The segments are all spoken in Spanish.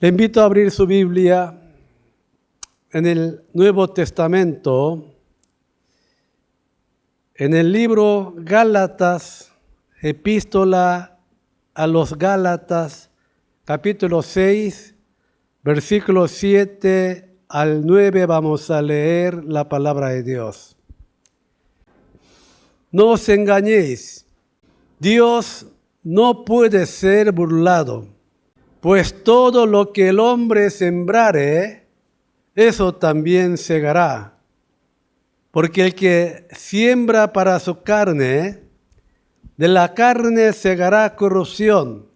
Le invito a abrir su Biblia en el Nuevo Testamento, en el libro Gálatas, epístola a los Gálatas, capítulo 6, versículos 7 al 9, vamos a leer la palabra de Dios. No os engañéis, Dios no puede ser burlado. Pues todo lo que el hombre sembrare, eso también segará. Porque el que siembra para su carne, de la carne segará corrupción.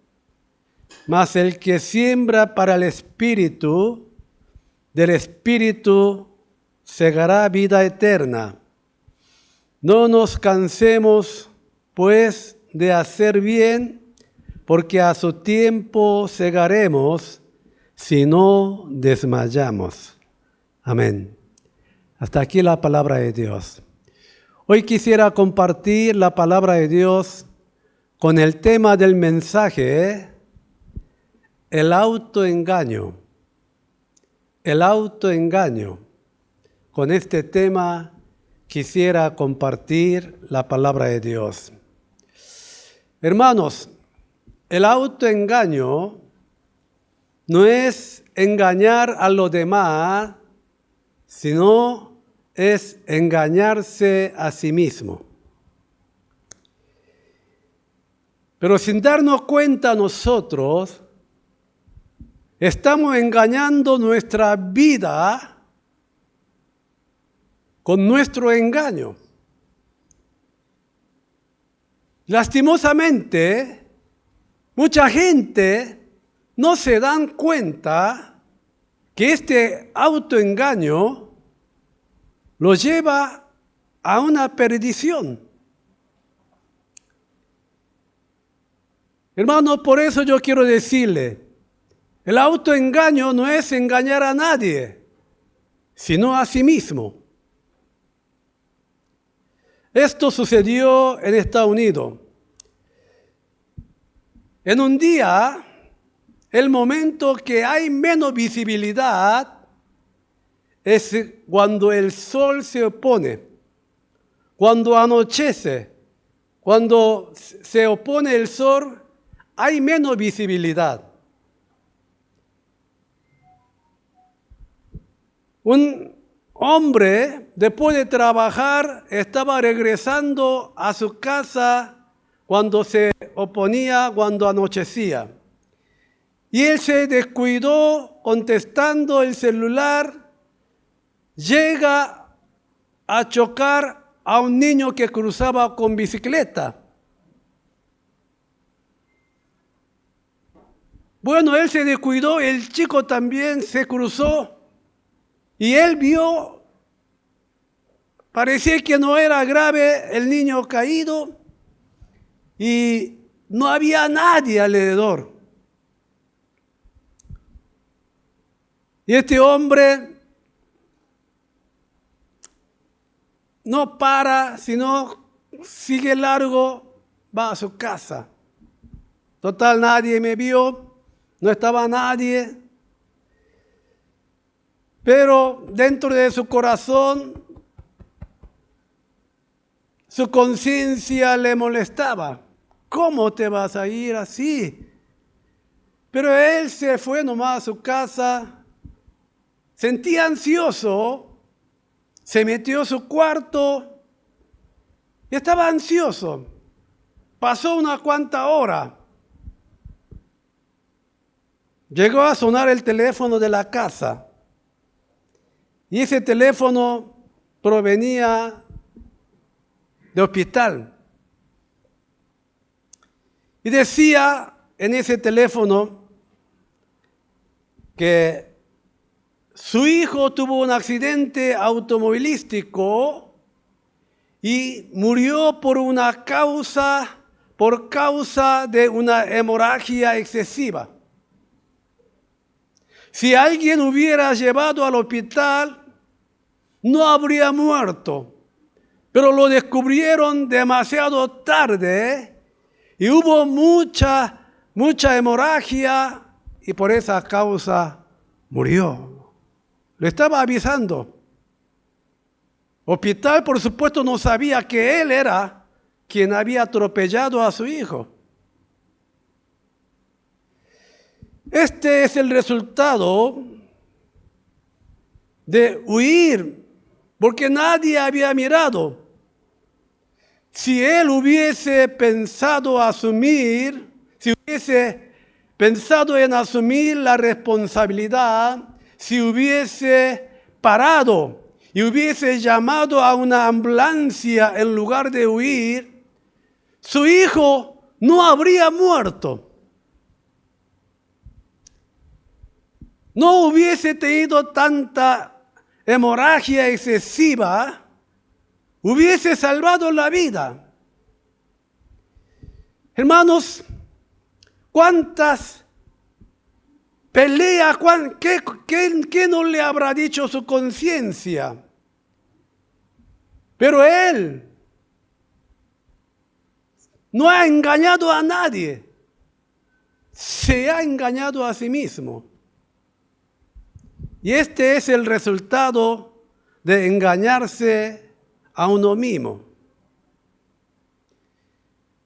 Mas el que siembra para el Espíritu, del Espíritu segará vida eterna. No nos cansemos, pues, de hacer bien, porque a su tiempo segaremos si no desmayamos. Amén. Hasta aquí la palabra de Dios. Hoy quisiera compartir la palabra de Dios con el tema del mensaje, el autoengaño. El autoengaño. Con este tema quisiera compartir la palabra de Dios. Hermanos, el autoengaño no es engañar a los demás, sino es engañarse a sí mismo. Pero sin darnos cuenta nosotros, estamos engañando nuestra vida con nuestro engaño. Lastimosamente, mucha gente no se dan cuenta que este autoengaño los lleva a una perdición. Hermano, por eso yo quiero decirle, el autoengaño no es engañar a nadie, sino a sí mismo. Esto sucedió en Estados Unidos. En un día, el momento que hay menos visibilidad es cuando el sol se opone, cuando anochece, cuando se opone el sol, hay menos visibilidad. Un hombre, después de trabajar, estaba regresando a su casa cuando se oponía, cuando anochecía. Y él se descuidó contestando el celular, llega a chocar a un niño que cruzaba con bicicleta. Bueno, él se descuidó, el chico también se cruzó y él vio, parecía que no era grave el niño caído y no había nadie alrededor. Y este hombre no para, sino sigue largo, va a su casa. Total, nadie me vio, no estaba nadie. Pero dentro de su corazón, su conciencia le molestaba. ¿Cómo te vas a ir así? Pero él se fue nomás a su casa. Sentía ansioso, se metió a su cuarto y estaba ansioso. Pasó una cuanta hora. Llegó a sonar el teléfono de la casa y ese teléfono provenía del hospital. Y decía en ese teléfono que su hijo tuvo un accidente automovilístico y murió por causa de una hemorragia excesiva. Si alguien hubiera llevado al hospital, no habría muerto, pero lo descubrieron demasiado tarde y hubo mucha hemorragia y por esa causa murió. Le estaba avisando. Hospital, por supuesto, no sabía que él era quien había atropellado a su hijo. Este es el resultado de huir, porque nadie había mirado. Si él hubiese pensado asumir, si hubiese pensado en asumir la responsabilidad, si hubiese parado y hubiese llamado a una ambulancia en lugar de huir, su hijo no habría muerto. No hubiese tenido tanta hemorragia excesiva, hubiese salvado la vida. Hermanos, ¿cuántas peleas, qué no le habrá dicho su conciencia? Pero él no ha engañado a nadie, se ha engañado a sí mismo. Y este es el resultado de engañarse a uno mismo.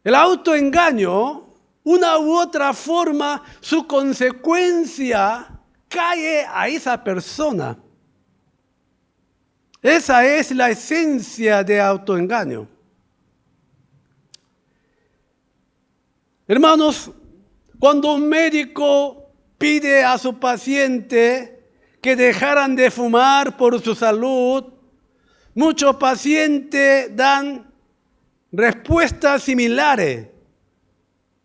El autoengaño, una u otra forma, su consecuencia cae a esa persona. Esa es la esencia de autoengaño. Hermanos, cuando un médico pide a su paciente que dejaran de fumar por su salud, muchos pacientes dan respuestas similares.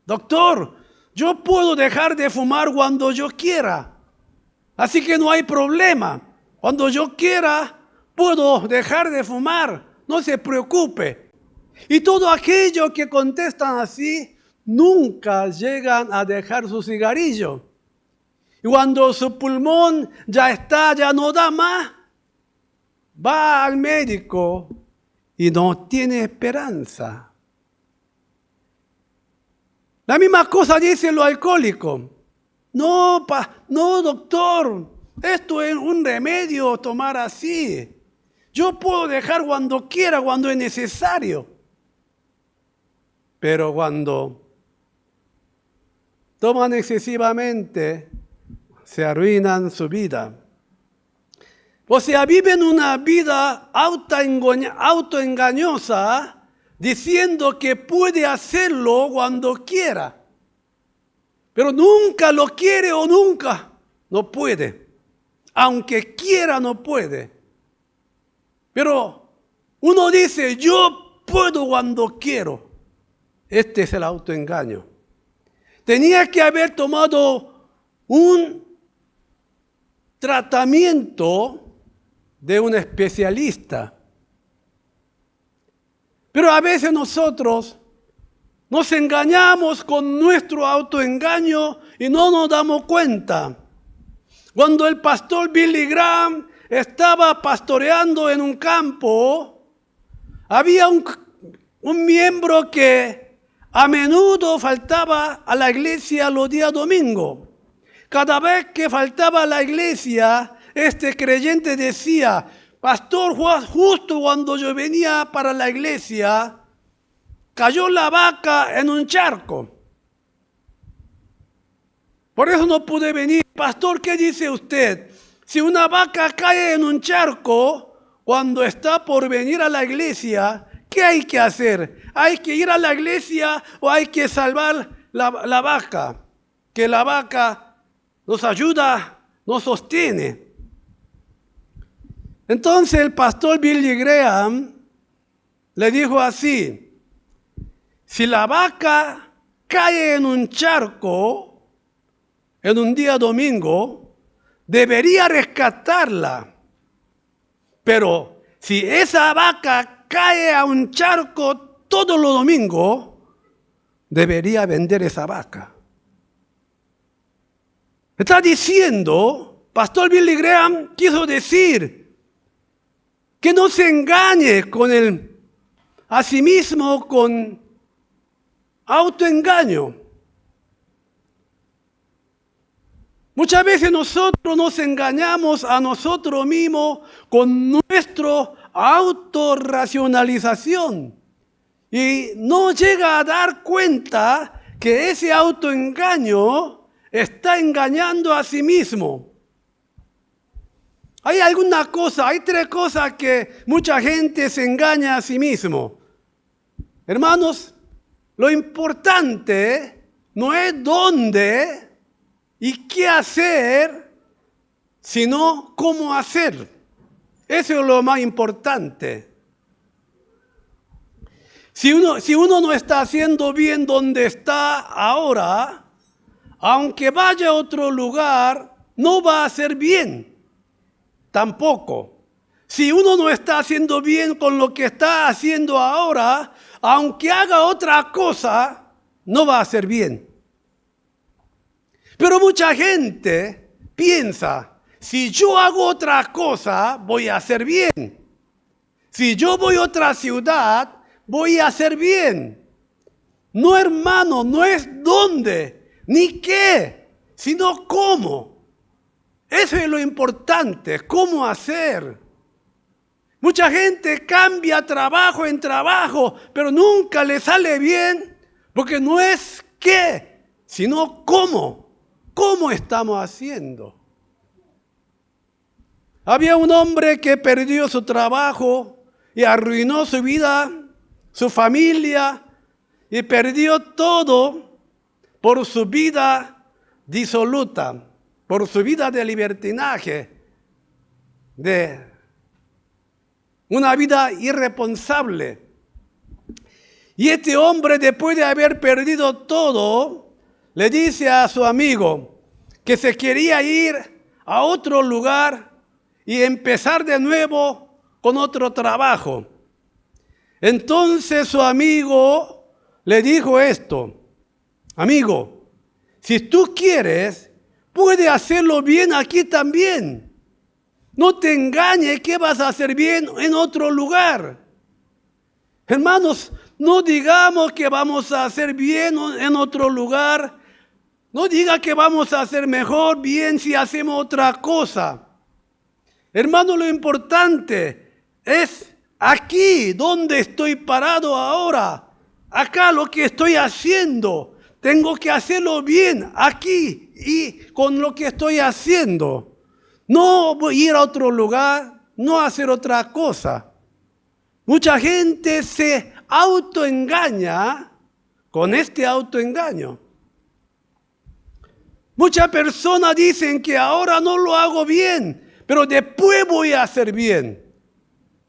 Doctor, yo puedo dejar de fumar cuando yo quiera, así que no hay problema. Cuando yo quiera, puedo dejar de fumar, no se preocupe. Y todo aquello que contestan así, nunca llegan a dejar su cigarrillo. Y cuando su pulmón ya no da más, va al médico y no tiene esperanza. La misma cosa dicen los alcohólicos. No, doctor, esto es un remedio tomar así. Yo puedo dejar cuando quiera, cuando es necesario. Pero cuando toman excesivamente, se arruinan su vida. O sea, viven una vida autoengañosa, diciendo que puede hacerlo cuando quiera. Pero nunca lo quiere o nunca no puede. Aunque quiera, no puede. Pero uno dice, yo puedo cuando quiero. Este es el autoengaño. Tenía que haber tomado un tratamiento de un especialista. Pero a veces nosotros nos engañamos con nuestro autoengaño y no nos damos cuenta. Cuando el pastor Billy Graham estaba pastoreando en un campo, había un miembro que a menudo faltaba a la iglesia los días domingos. Cada vez que faltaba a la iglesia, este creyente decía, pastor, justo cuando yo venía para la iglesia, cayó la vaca en un charco. Por eso no pude venir. Pastor, ¿qué dice usted? Si una vaca cae en un charco cuando está por venir a la iglesia, ¿qué hay que hacer? ¿Hay que ir a la iglesia o hay que salvar la vaca? Que la vaca nos ayuda, nos sostiene. Entonces el pastor Billy Graham le dijo así, si la vaca cae en un charco en un día domingo, debería rescatarla. Pero si esa vaca cae a un charco todos los domingos, debería vender esa vaca. Está diciendo, pastor Billy Graham quiso decir que no se engañe a sí mismo con autoengaño. Muchas veces nosotros nos engañamos a nosotros mismos con nuestra autorracionalización y no llega a dar cuenta que ese autoengaño está engañando a sí mismo. Hay tres cosas que mucha gente se engaña a sí mismo. Hermanos, lo importante no es dónde y qué hacer, sino cómo hacer. Eso es lo más importante. Si uno no está haciendo bien donde está ahora, aunque vaya a otro lugar, no va a hacer bien. Tampoco. Si uno no está haciendo bien con lo que está haciendo ahora, aunque haga otra cosa, no va a hacer bien. Pero mucha gente piensa, si yo hago otra cosa, voy a hacer bien. Si yo voy a otra ciudad, voy a hacer bien. No, hermano, no es dónde, ni qué, sino cómo. Eso es lo importante, cómo hacer. Mucha gente cambia trabajo en trabajo, pero nunca le sale bien, porque no es qué, sino cómo. ¿Cómo estamos haciendo? Había un hombre que perdió su trabajo y arruinó su vida, su familia, y perdió todo por su vida disoluta, por su vida de libertinaje, de una vida irresponsable. Y este hombre, después de haber perdido todo, le dice a su amigo que se quería ir a otro lugar y empezar de nuevo con otro trabajo. Entonces su amigo le dijo esto: amigo, si tú quieres, puedes hacerlo bien aquí también. No te engañes que vas a hacer bien en otro lugar. Hermanos, no digamos que vamos a hacer bien en otro lugar. No diga que vamos a hacer mejor, bien, si hacemos otra cosa. Hermano, lo importante es aquí, donde estoy parado ahora. Acá lo que estoy haciendo. Tengo que hacerlo bien aquí y con lo que estoy haciendo. No voy a ir a otro lugar, no hacer otra cosa. Mucha gente se autoengaña con este autoengaño. Muchas personas dicen que ahora no lo hago bien, pero después voy a hacer bien.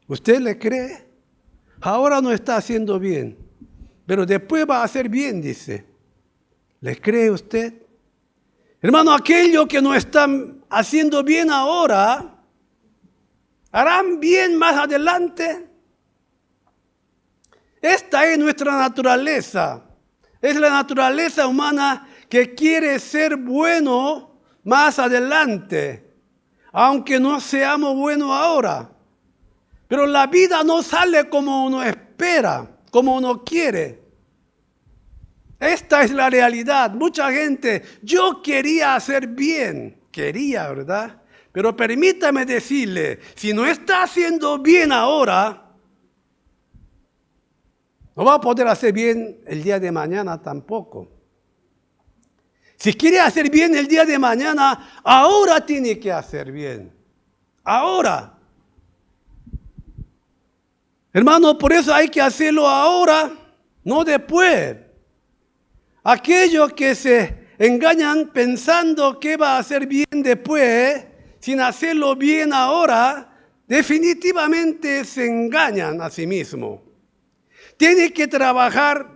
¿Usted le cree? Ahora no está haciendo bien, pero después va a hacer bien, dice. ¿Le cree usted? Hermano, aquellos que no están haciendo bien ahora, ¿harán bien más adelante? Esta es nuestra naturaleza. Es la naturaleza humana que quiere ser bueno más adelante, aunque no seamos buenos ahora. Pero la vida no sale como uno espera, como uno quiere. Esta es la realidad. Mucha gente, yo quería hacer bien, ¿verdad? Pero permítame decirle, si no está haciendo bien ahora, no va a poder hacer bien el día de mañana tampoco. Si quiere hacer bien el día de mañana, ahora tiene que hacer bien. Ahora. Hermano, por eso hay que hacerlo ahora, no después. Aquellos que se engañan pensando que va a hacer bien después, sin hacerlo bien ahora, definitivamente se engañan a sí mismos. Tiene que trabajar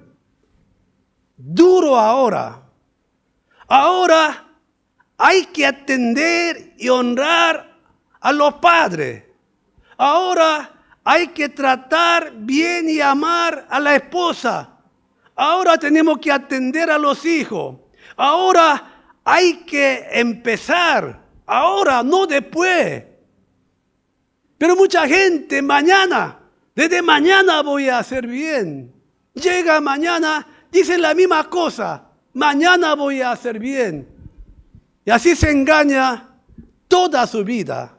duro ahora. Ahora hay que atender y honrar a los padres. Ahora hay que tratar bien y amar a la esposa. Ahora tenemos que atender a los hijos. Ahora hay que empezar. Ahora, no después. Pero mucha gente mañana, desde mañana voy a hacer bien. Llega mañana, dicen la misma cosa. Mañana voy a hacer bien. y así se engaña toda su vida,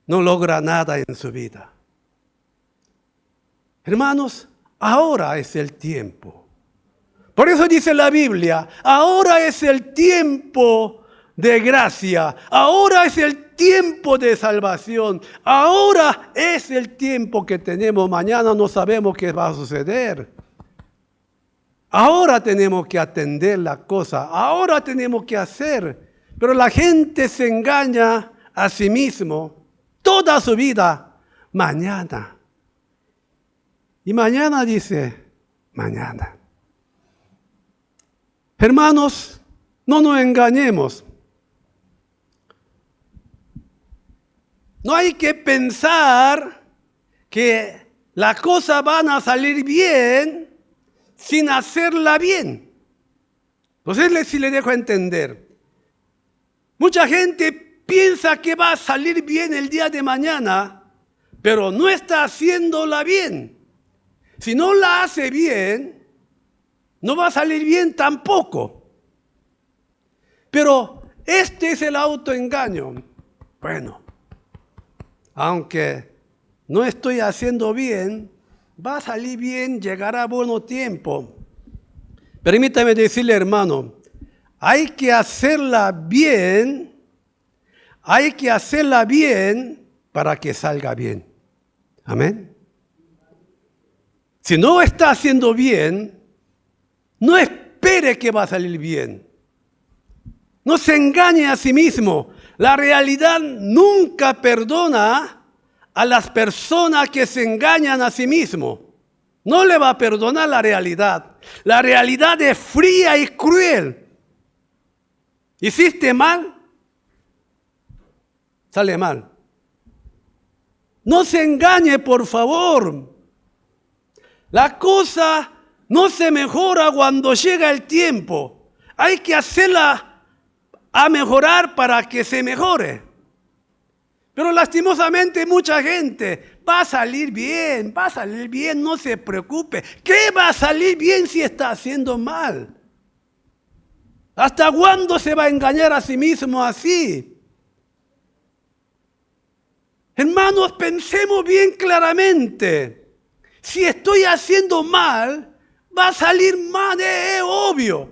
no logra nada en su vida. Hermanos, ahora es el tiempo. Por eso dice la Biblia, ahora es el tiempo de gracia, ahora es el tiempo de salvación, ahora es el tiempo que tenemos, mañana no sabemos qué va a suceder. Ahora tenemos que atender la cosa, ahora tenemos que hacer, pero la gente se engaña a sí mismo toda su vida, mañana. Y mañana dice, mañana. Hermanos, no nos engañemos. No hay que pensar que las cosas van a salir bien sin hacerla bien. Entonces, si le dejo entender. Mucha gente piensa que va a salir bien el día de mañana, pero no está haciéndola bien. Si no la hace bien, no va a salir bien tampoco. Pero este es el autoengaño. Bueno, aunque no estoy haciendo bien, va a salir bien, llegará buen tiempo. Permítame decirle, hermano, hay que hacerla bien para que salga bien. Amén. Si no está haciendo bien, no espere que va a salir bien. No se engañe a sí mismo. La realidad nunca perdona a las personas que se engañan a sí mismos. No le va a perdonar la realidad. La realidad es fría y cruel. ¿Hiciste mal? Sale mal. No se engañe, por favor. La cosa no se mejora cuando llega el tiempo. Hay que hacerla a mejorar para que se mejore. Pero lastimosamente mucha gente, va a salir bien, no se preocupe. ¿Qué va a salir bien si está haciendo mal? ¿Hasta cuándo se va a engañar a sí mismo así? Hermanos, pensemos bien claramente. Si estoy haciendo mal, va a salir mal, es obvio.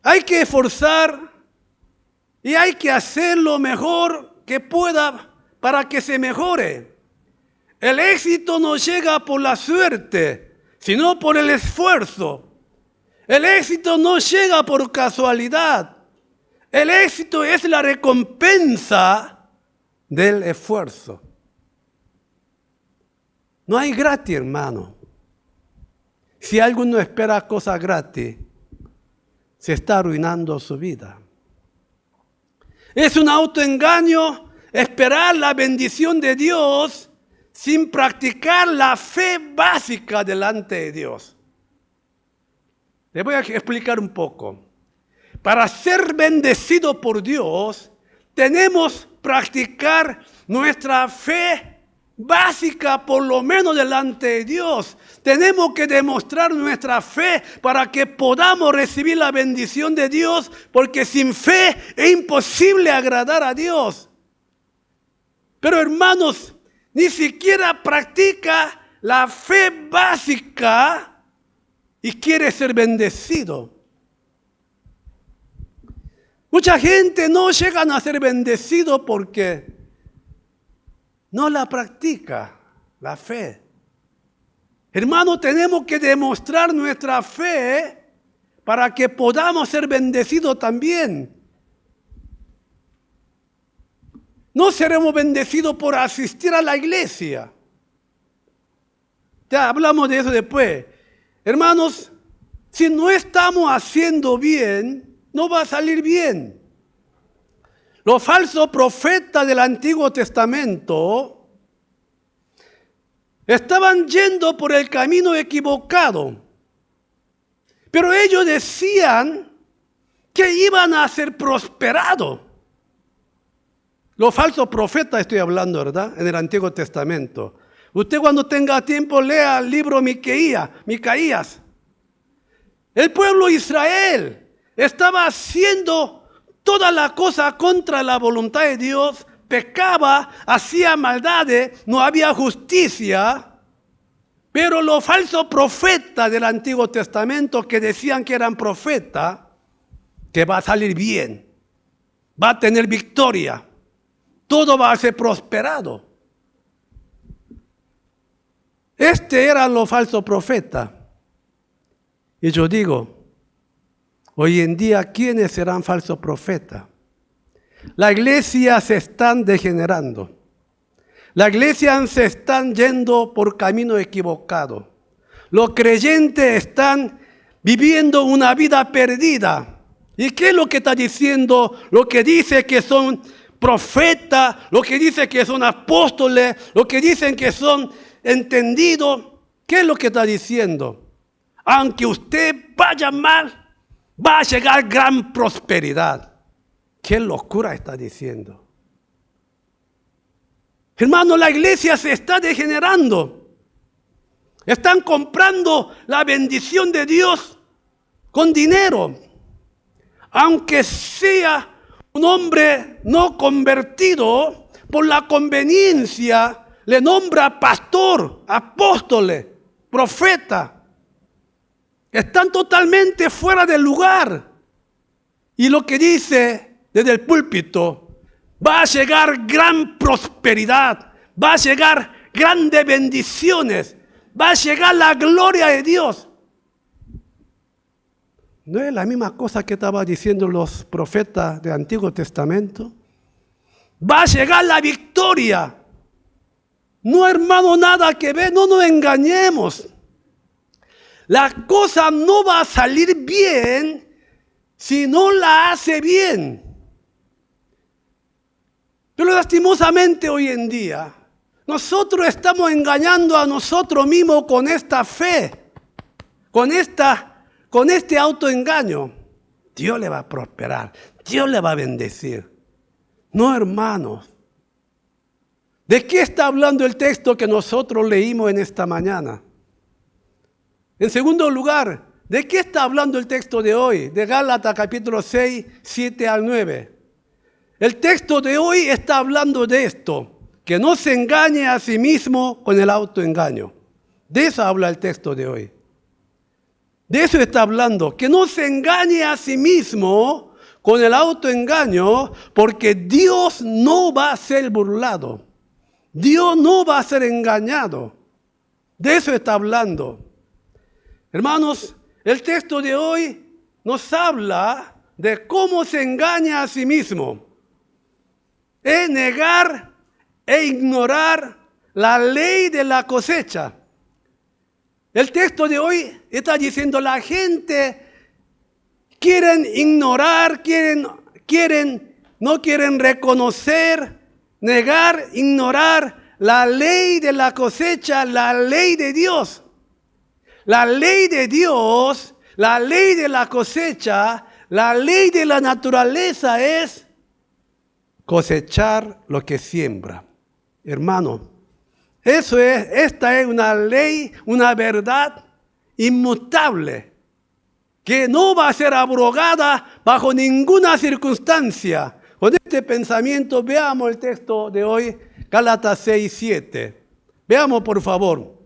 Hay que esforzar y hay que hacer lo mejor que pueda para que se mejore. El éxito no llega por la suerte, sino por el esfuerzo. El éxito no llega por casualidad. El éxito es la recompensa del esfuerzo. No hay gratis, hermano. Si alguno espera cosas gratis, se está arruinando su vida. Es un autoengaño esperar la bendición de Dios sin practicar la fe básica delante de Dios. Les voy a explicar un poco. Para ser bendecido por Dios, tenemos que practicar nuestra fe básica, por lo menos delante de Dios. Tenemos que demostrar nuestra fe para que podamos recibir la bendición de Dios, porque sin fe es imposible agradar a Dios. Pero hermanos, ni siquiera practica la fe básica y quiere ser bendecido. Mucha gente no llega a ser bendecido porque no la practica, la fe. Hermano, tenemos que demostrar nuestra fe para que podamos ser bendecidos también. No seremos bendecidos por asistir a la iglesia. Ya hablamos de eso después. Hermanos, si no estamos haciendo bien, no va a salir bien. Los falsos profetas del Antiguo Testamento estaban yendo por el camino equivocado. Pero ellos decían que iban a ser prosperados. Los falsos profetas estoy hablando, ¿verdad? En el Antiguo Testamento. Usted cuando tenga tiempo lea el libro Micaías. El pueblo de Israel estaba haciendo toda la cosa contra la voluntad de Dios, pecaba, hacía maldades, no había justicia. Pero los falsos profetas del Antiguo Testamento que decían que eran profetas, que va a salir bien, va a tener victoria, todo va a ser prosperado. Eran los falsos profetas. Y yo digo, hoy en día, ¿quiénes serán falsos profetas? La iglesia se están degenerando. La iglesia se están yendo por camino equivocado. Los creyentes están viviendo una vida perdida. ¿Y qué es lo que está diciendo? Lo que dice que son profetas, lo que dice que son apóstoles, lo que dicen que son entendidos. ¿Qué es lo que está diciendo? Aunque usted vaya mal, va a llegar gran prosperidad. ¿Qué locura está diciendo? Hermano, la iglesia se está degenerando. Están comprando la bendición de Dios con dinero. Aunque sea un hombre no convertido, por la conveniencia le nombra pastor, apóstol, profeta. Están totalmente fuera del lugar. Y lo que dice desde el púlpito, va a llegar gran prosperidad, va a llegar grandes bendiciones, va a llegar la gloria de Dios. ¿No es la misma cosa que estaban diciendo los profetas del Antiguo Testamento? Va a llegar la victoria. No, hermano, nada que ver, no nos engañemos. La cosa no va a salir bien si no la hace bien. Pero lastimosamente hoy en día, nosotros estamos engañando a nosotros mismos con esta fe, con este autoengaño. Dios le va a prosperar, Dios le va a bendecir. No, hermanos. ¿De qué está hablando el texto que nosotros leímos en esta mañana? En segundo lugar, ¿de qué está hablando el texto de hoy? De Gálatas capítulo 6, 7 al 9. El texto de hoy está hablando de esto, que no se engañe a sí mismo con el autoengaño. De eso habla el texto de hoy. De eso está hablando, que no se engañe a sí mismo con el autoengaño, porque Dios no va a ser burlado. Dios no va a ser engañado. De eso está hablando. Hermanos, el texto de hoy nos habla de cómo se engaña a sí mismo. Es negar e ignorar la ley de la cosecha. El texto de hoy está diciendo la gente quieren ignorar, no quieren reconocer, negar, ignorar la ley de la cosecha, la ley de Dios. La ley de Dios, la ley de la cosecha, la ley de la naturaleza es cosechar lo que siembra. Hermano, esta es una ley, una verdad inmutable, que no va a ser abrogada bajo ninguna circunstancia. Con este pensamiento veamos el texto de hoy, Gálatas 6, 7. Veamos por favor.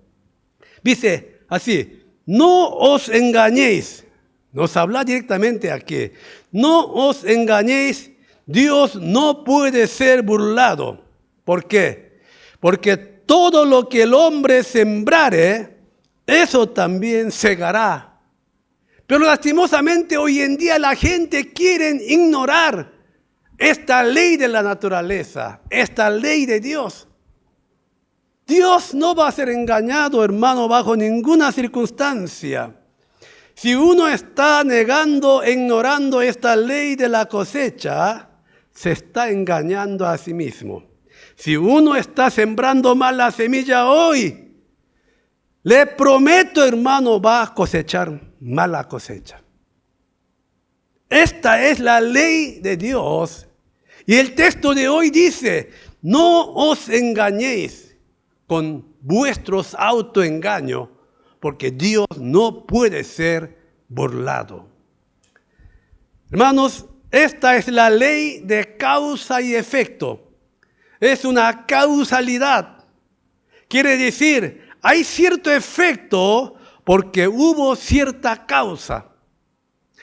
Dice así, no os engañéis. Nos habla directamente aquí. No os engañéis, Dios no puede ser burlado. ¿Por qué? Porque todo lo que el hombre sembrare, eso también segará. Pero lastimosamente hoy en día la gente quiere ignorar esta ley de la naturaleza, esta ley de Dios. Dios no va a ser engañado, hermano, bajo ninguna circunstancia. Si uno está negando, ignorando esta ley de la cosecha, se está engañando a sí mismo. Si uno está sembrando mal la semilla hoy, le prometo, hermano, va a cosechar mala cosecha. Esta es la ley de Dios. Y el texto de hoy dice, no os engañéis con vuestros autoengaños, porque Dios no puede ser burlado. Hermanos, esta es la ley de causa y efecto. Es una causalidad. Quiere decir, hay cierto efecto porque hubo cierta causa.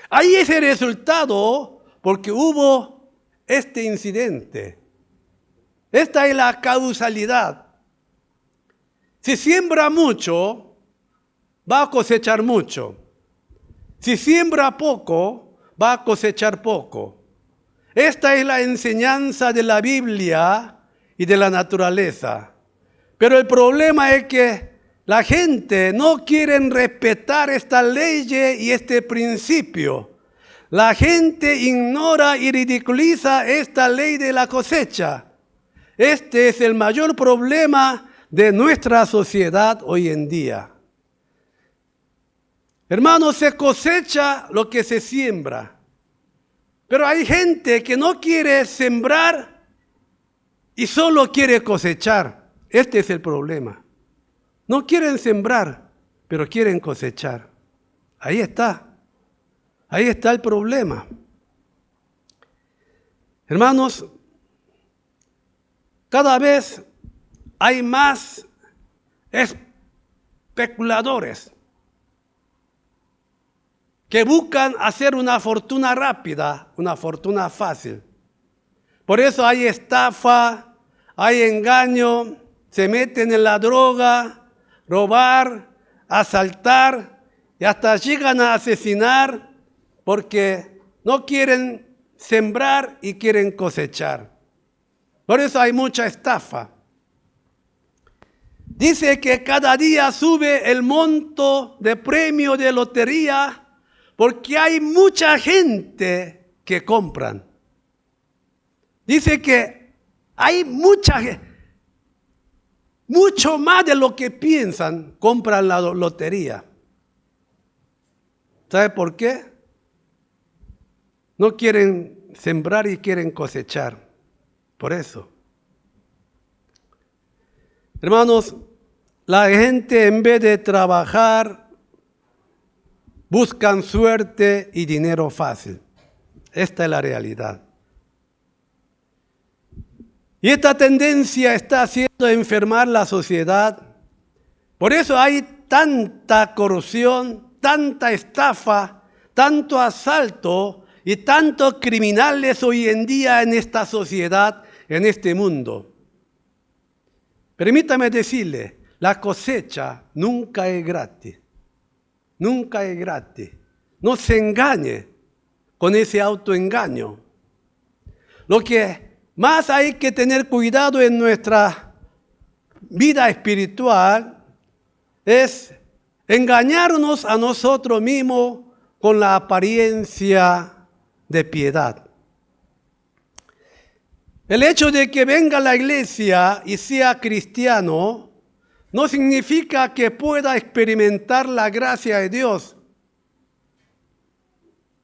Hay ese resultado porque hubo este incidente. Esta es la causalidad. Si siembra mucho, va a cosechar mucho. Si siembra poco, va a cosechar poco. Esta es la enseñanza de la Biblia y de la naturaleza. Pero el problema es que la gente no quiere respetar esta ley y este principio. La gente ignora y ridiculiza esta ley de la cosecha. Este es el mayor problema de nuestra sociedad hoy en día. Hermanos, se cosecha lo que se siembra. Pero hay gente que no quiere sembrar y solo quiere cosechar. Este es el problema. No quieren sembrar, pero quieren cosechar. Ahí está. Ahí está el problema. Hermanos, cada vez hay más especuladores que buscan hacer una fortuna rápida, una fortuna fácil. Por eso hay estafa, hay engaño, se meten en la droga, robar, asaltar y hasta llegan a asesinar porque no quieren sembrar y quieren cosechar. Por eso hay mucha estafa. Dice que cada día sube el monto de premio de lotería porque hay mucha gente que compran. Dice que hay mucha gente, mucho más de lo que piensan, compran la lotería. ¿Sabe por qué? No quieren sembrar y quieren cosechar. Por eso. Hermanos, la gente en vez de trabajar, buscan suerte y dinero fácil. Esta es la realidad. Y esta tendencia está haciendo enfermar la sociedad. Por eso hay tanta corrupción, tanta estafa, tanto asalto y tantos criminales hoy en día en esta sociedad, en este mundo. Permítame decirle, la cosecha nunca es gratis. Nunca es gratis. No se engañe con ese autoengaño. Lo que más hay que tener cuidado en nuestra vida espiritual es engañarnos a nosotros mismos con la apariencia de piedad. El hecho de que venga a la iglesia y sea cristiano no significa que pueda experimentar la gracia de Dios.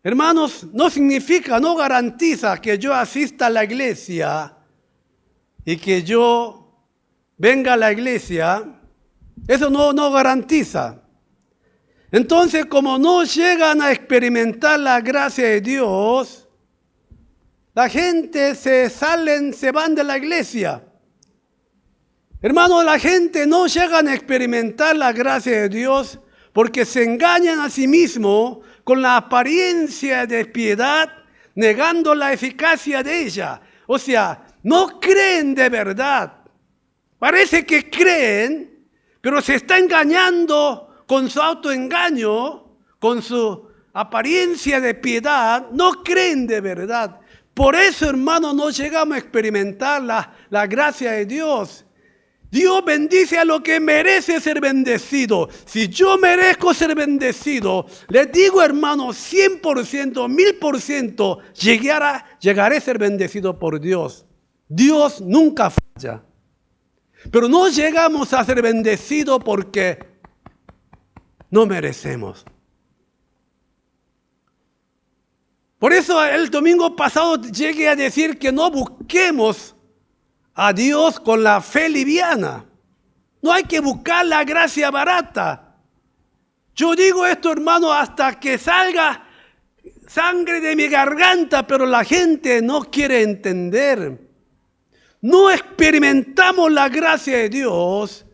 Hermanos, no significa, no garantiza que yo asista a la iglesia y que yo venga a la iglesia. Eso no garantiza. Entonces, como no llegan a experimentar la gracia de Dios, la gente se van de la iglesia. Hermanos, la gente no llega a experimentar la gracia de Dios porque se engañan a sí mismos con la apariencia de piedad, negando la eficacia de ella. O sea, no creen de verdad. Parece que creen, pero se está engañando con su autoengaño, con su apariencia de piedad. No creen de verdad. Por eso, hermanos, no llegamos a experimentar la gracia de Dios. Dios bendice a lo que merece ser bendecido. Si yo merezco ser bendecido, les digo, hermanos, 100%, 1000%, llegaré a ser bendecido por Dios. Dios nunca falla. Pero no llegamos a ser bendecidos porque no merecemos. Por eso el domingo pasado llegué a decir que no busquemos a Dios con la fe liviana. No hay que buscar la gracia barata. Yo digo esto, hermano, hasta que salga sangre de mi garganta, pero la gente no quiere entender. No experimentamos la gracia de Dios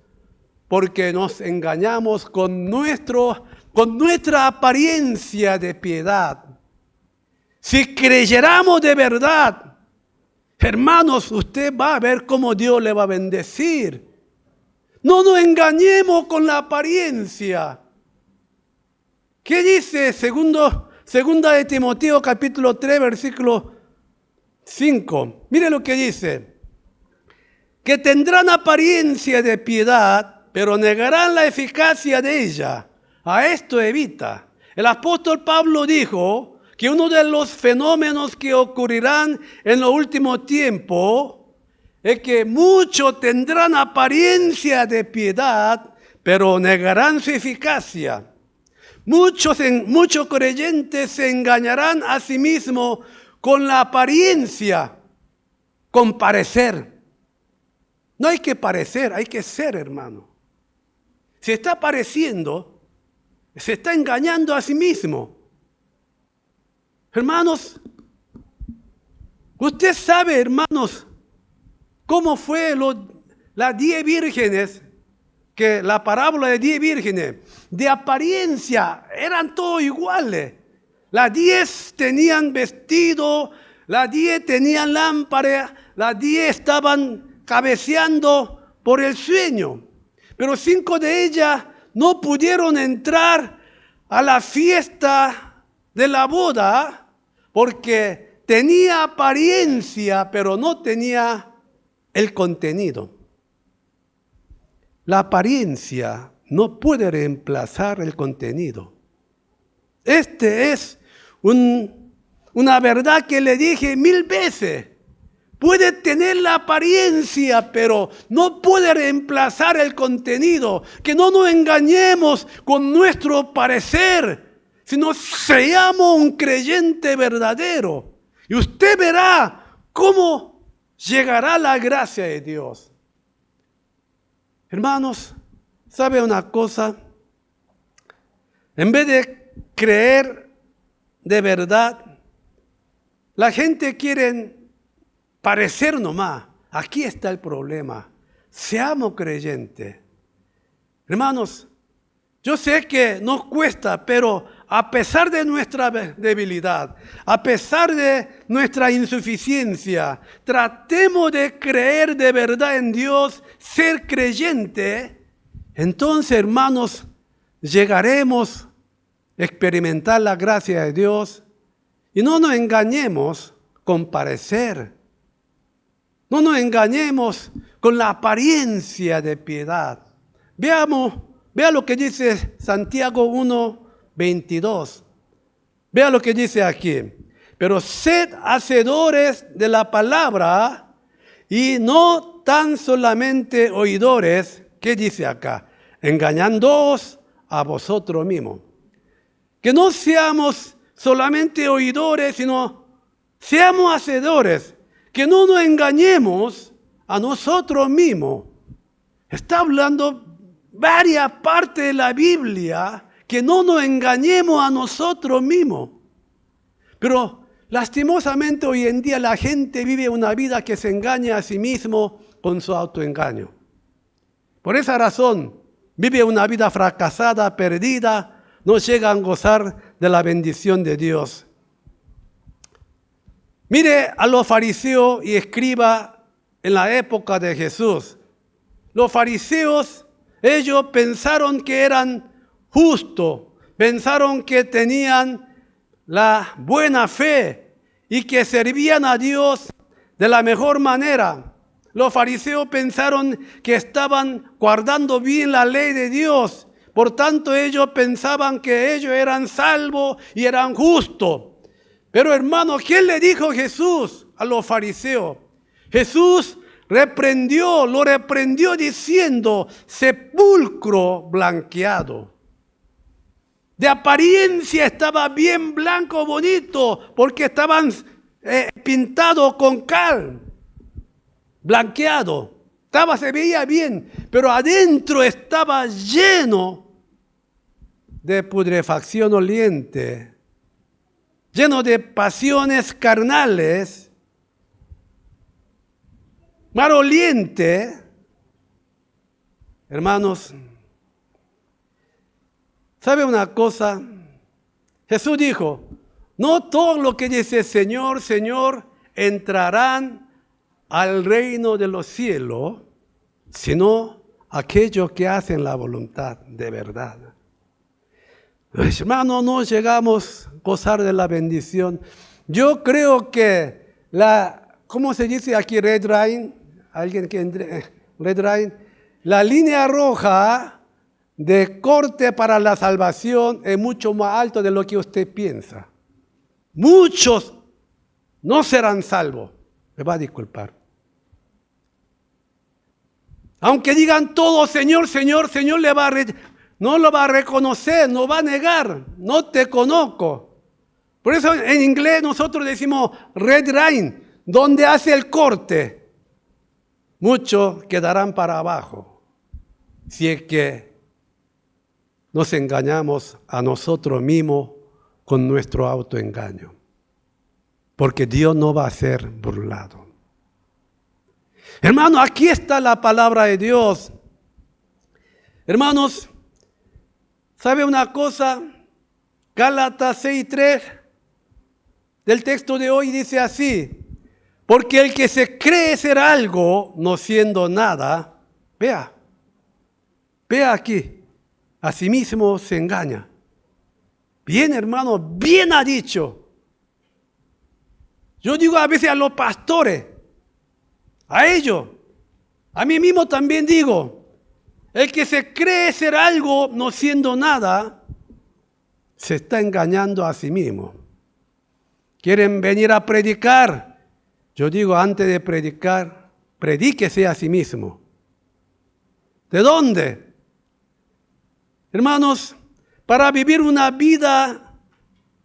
porque nos engañamos con nuestra apariencia de piedad. Si creyéramos de verdad, hermanos, usted va a ver cómo Dios le va a bendecir. No nos engañemos con la apariencia. ¿Qué dice segunda de Timoteo capítulo 3 versículo 5? Mire lo que dice. Que tendrán apariencia de piedad, pero negarán la eficacia de ella. A esto evita. El apóstol Pablo dijo que uno de los fenómenos que ocurrirán en los últimos tiempos es que muchos tendrán apariencia de piedad, pero negarán su eficacia. Muchos creyentes se engañarán a sí mismos con la apariencia, con parecer. No hay que parecer, hay que ser, hermano. Si está pareciendo, se está engañando a sí mismo. Hermanos, usted sabe, hermanos, cómo fue las 10 vírgenes, que la parábola de 10 vírgenes, de apariencia, eran todos iguales. Las 10 tenían vestido, las 10 tenían lámpara, las 10 estaban cabeceando por el sueño. Pero 5 de ellas no pudieron entrar a la fiesta de la boda porque tenía apariencia, pero no tenía el contenido. La apariencia no puede reemplazar el contenido. Este es una verdad que le dije 1000 veces. Puede tener la apariencia, pero no puede reemplazar el contenido. Que no nos engañemos con nuestro parecer, sino seamos un creyente verdadero. Y usted verá cómo llegará la gracia de Dios. Hermanos, ¿sabe una cosa? En vez de creer de verdad, la gente quiere parecer nomás. Aquí está el problema. Seamos creyentes. Hermanos, yo sé que nos cuesta, pero a pesar de nuestra debilidad, a pesar de nuestra insuficiencia, tratemos de creer de verdad en Dios, ser creyente. Entonces, hermanos, llegaremos a experimentar la gracia de Dios y no nos engañemos con parecer. No nos engañemos con la apariencia de piedad. Vea lo que dice Santiago 1:22. Vea lo que dice aquí. Pero sed hacedores de la palabra y no tan solamente oidores. ¿Qué dice acá? Engañándoos a vosotros mismos. Que no seamos solamente oidores, sino seamos hacedores. Que no nos engañemos a nosotros mismos. Está hablando varias partes de la Biblia, que no nos engañemos a nosotros mismos. Pero lastimosamente hoy en día la gente vive una vida que se engaña a sí mismo con su autoengaño. Por esa razón vive una vida fracasada, perdida, no llega a gozar de la bendición de Dios. Mire a los fariseos y escribas en la época de Jesús. Los fariseos, ellos pensaron que eran justos, pensaron que tenían la buena fe y que servían a Dios de la mejor manera. Los fariseos pensaron que estaban guardando bien la ley de Dios. Por tanto, ellos pensaban que ellos eran salvos y eran justos. Pero hermano, ¿quién le dijo Jesús a los fariseos? Jesús lo reprendió diciendo, sepulcro blanqueado. De apariencia estaba bien blanco, bonito, porque estaban pintados con cal, blanqueado. Se veía bien, pero adentro estaba lleno de putrefacción oliente, lleno de pasiones carnales, maloliente. Hermanos, ¿sabe una cosa? Jesús dijo, no todo lo que dice Señor, Señor, entrarán al reino de los cielos, sino aquellos que hacen la voluntad de verdad. Hermanos, no llegamos a gozar de la bendición. Yo creo que ¿cómo se dice aquí red line? ¿Alguien que red line? La línea roja de corte para la salvación es mucho más alto de lo que usted piensa. Muchos no serán salvos. Me va a disculpar. Aunque digan todo, Señor, Señor, Señor, no lo va a reconocer, no va a negar, no te conozco. Por eso en inglés nosotros decimos red line, donde hace el corte. Muchos quedarán para abajo, si es que nos engañamos a nosotros mismos con nuestro autoengaño. Porque Dios no va a ser burlado. Hermano, aquí está la palabra de Dios. Hermanos, ¿sabe una cosa? Gálatas 6:3 del texto de hoy dice así: porque el que se cree ser algo, no siendo nada, vea aquí, a sí mismo se engaña. Bien, hermano, bien ha dicho. Yo digo a veces a los pastores, a ellos, a mí mismo también digo, el que se cree ser algo, no siendo nada, se está engañando a sí mismo. Quieren venir a predicar. Yo digo, antes de predicar, predíquese a sí mismo. ¿De dónde? Hermanos, para vivir una vida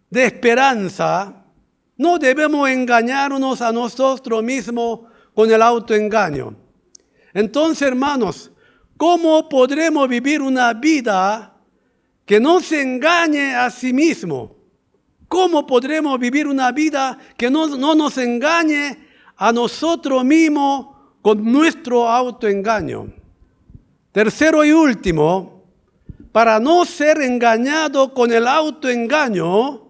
de esperanza, no debemos engañarnos a nosotros mismos con el autoengaño. Entonces, hermanos, ¿cómo podremos vivir una vida que no se engañe a sí mismo? ¿Cómo podremos vivir una vida que no nos engañe a nosotros mismos con nuestro autoengaño? Tercero y último, para no ser engañado con el autoengaño,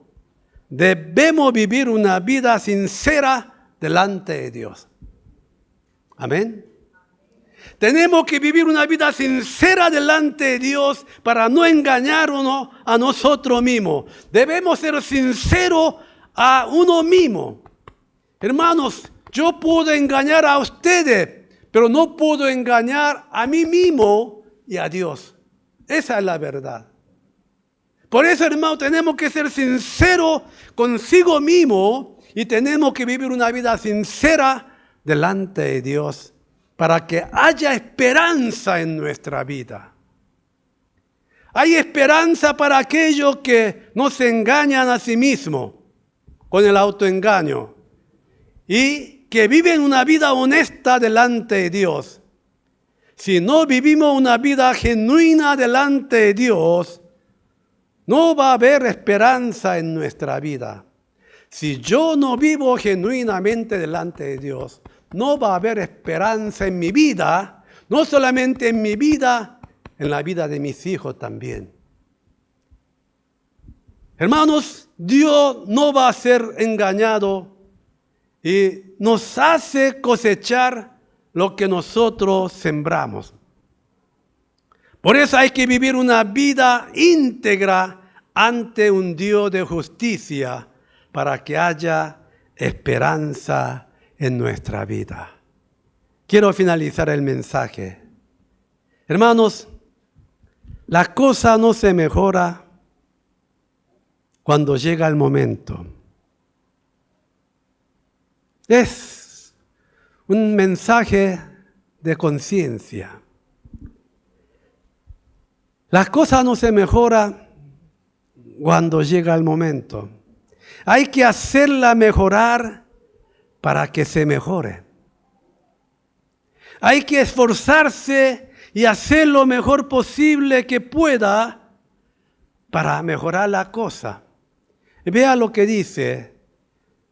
debemos vivir una vida sincera delante de Dios. Amén. Tenemos que vivir una vida sincera delante de Dios para no engañarnos a nosotros mismos. Debemos ser sinceros a uno mismo. Hermanos, yo puedo engañar a ustedes, pero no puedo engañar a mí mismo y a Dios. Esa es la verdad. Por eso, hermano, tenemos que ser sinceros consigo mismo y tenemos que vivir una vida sincera delante de Dios para que haya esperanza en nuestra vida. Hay esperanza para aquellos que no se engañan a sí mismos con el autoengaño y que viven una vida honesta delante de Dios. Si no vivimos una vida genuina delante de Dios, no va a haber esperanza en nuestra vida. Si yo no vivo genuinamente delante de Dios, no va a haber esperanza en mi vida, no solamente en mi vida, en la vida de mis hijos también. Hermanos, Dios no va a ser engañado y nos hace cosechar lo que nosotros sembramos. Por eso hay que vivir una vida íntegra ante un Dios de justicia para que haya esperanza en nuestra vida. Quiero finalizar el mensaje. Hermanos, la cosa no se mejora cuando llega el momento. Es un mensaje de conciencia. La cosa no se mejora cuando llega el momento. Hay que hacerla mejorar para que se mejore. Hay que esforzarse y hacer lo mejor posible que pueda para mejorar la cosa. Vea lo que dice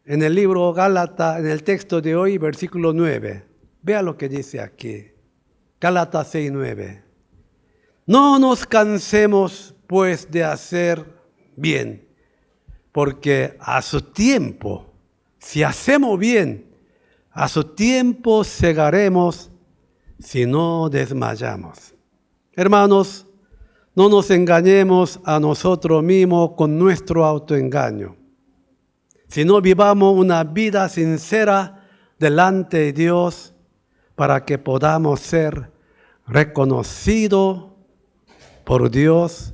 en el libro Gálatas, en el texto de hoy, versículo 9. Vea lo que dice aquí. Gálatas 6:9. No nos cansemos, pues, de hacer bien, porque a su tiempo, si hacemos bien, a su tiempo segaremos si no desmayamos. Hermanos, no nos engañemos a nosotros mismos con nuestro autoengaño, sino vivamos una vida sincera delante de Dios para que podamos ser reconocidos por Dios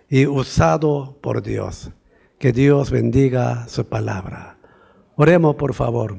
y usados por Dios. Que Dios bendiga su palabra. Oremos, por favor.